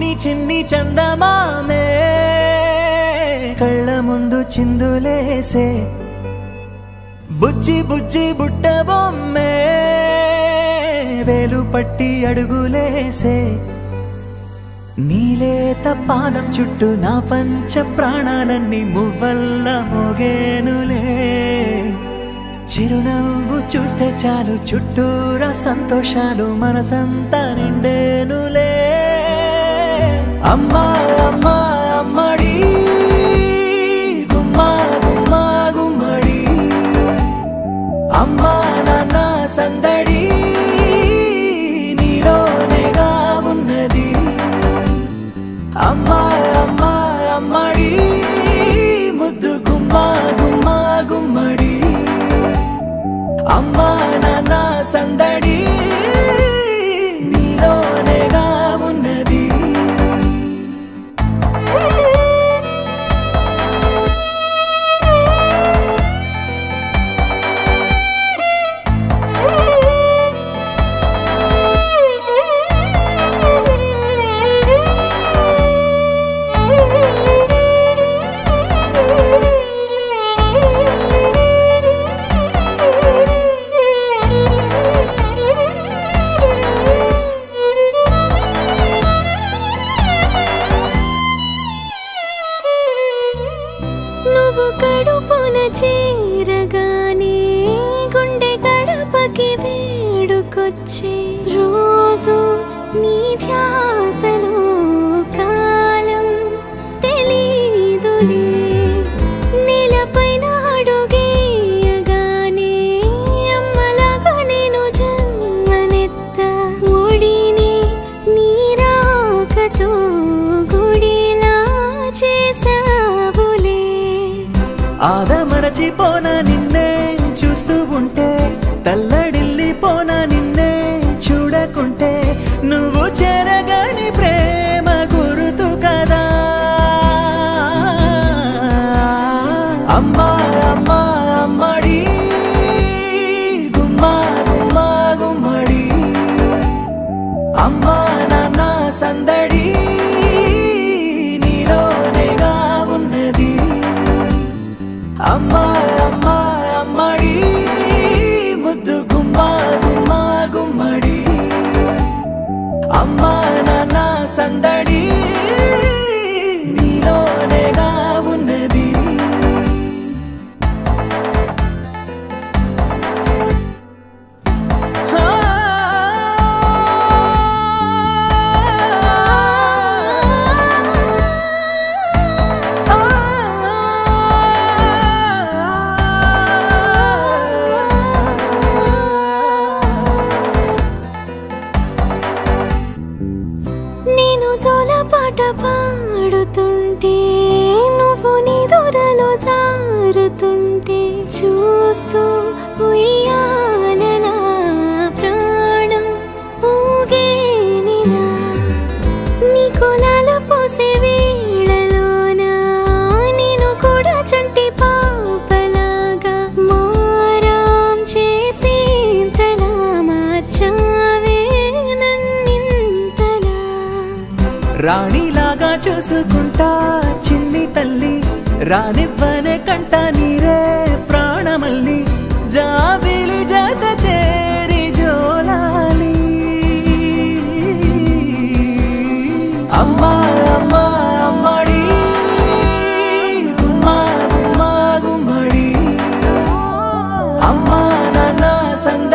చిన్ని చిన్ని చందమామే కళ్ళ ముందు చిందులేసే బుజ్జి బుజ్జి బుట్ట బొమ్మే వేలు పట్టి అడుగులేసే నీలేత పానం చుట్టూ నా పంచ ప్రాణాలన్నీ మువ్వల్ల మోగేనులే చిరునవ్వు చూస్తే చాలు చుట్టూరా సంతోషాలు మనసంతా నిండేనులే అమ్మా అమ్మా అమ్మడి గుమ్మా గుమ్మా గుమ్మడి అమ్మా నాన్న సందడి నీలోనేగా ఉన్నది అమ్మా అమ్మా అమ్మడి ముద్దు గుమ్మా గుమ్మా గుమ్మడి అమ్మా నాన్న సందడి నీలోనేగా ఉన్నది కడుపున చేరగానే గుండె గడపకి వేడుకొచ్చే రోజు నీ ధ్యాసలో కాలం తెలీదులే నేలపైన అడుగేయగానే అమ్మలాగా నేను జన్మనెత్త ఒడిని నీ రాకతో గుడిలా చేసావులే ఆదమరచిపోనా నిన్నే చూస్తూ ఉంటే తల్లడిల్లిపోనా నిన్నే చూడకుంటే నువ్వు చెరగని ప్రేమ గురుతు కదా అమ్మా అమ్మా అమ్మడి గుమ్మా గుమ్మా గుమ్మడి అమ్మా నాన్న సందడి నీలోనేగా ఉన్నది అమ్మా అమ్మా అమ్మడి ముద్దు గుమ్మా గుమ్మా గుమ్మడి అమ్మా నాన్న సందడి నీలోనేగా ఉన్నది పాట పాడుతుంటే నువ్వు నీ దూరలో జారుతుంటే చూస్తూ ఉయ్యాలలా ప్రాణం ఊగేనిలా నీ కులాల పోసే వేళలోనా నేను కూడా చంటి పాపలాగా మారాం చేసేంతలా మార్చావే నన్నింతలా రాణిలాగా చూసుకుంటా చిన్ని తల్లి రానివ్వనే కంట నీరే ప్రాణమల్లి జాబిలి జత చేరి జోలాలి అమ్మా అమ్మా అమ్మడి గుమ్మా గుమ్మా గుమ్మడి అమ్మా నాన్న సంద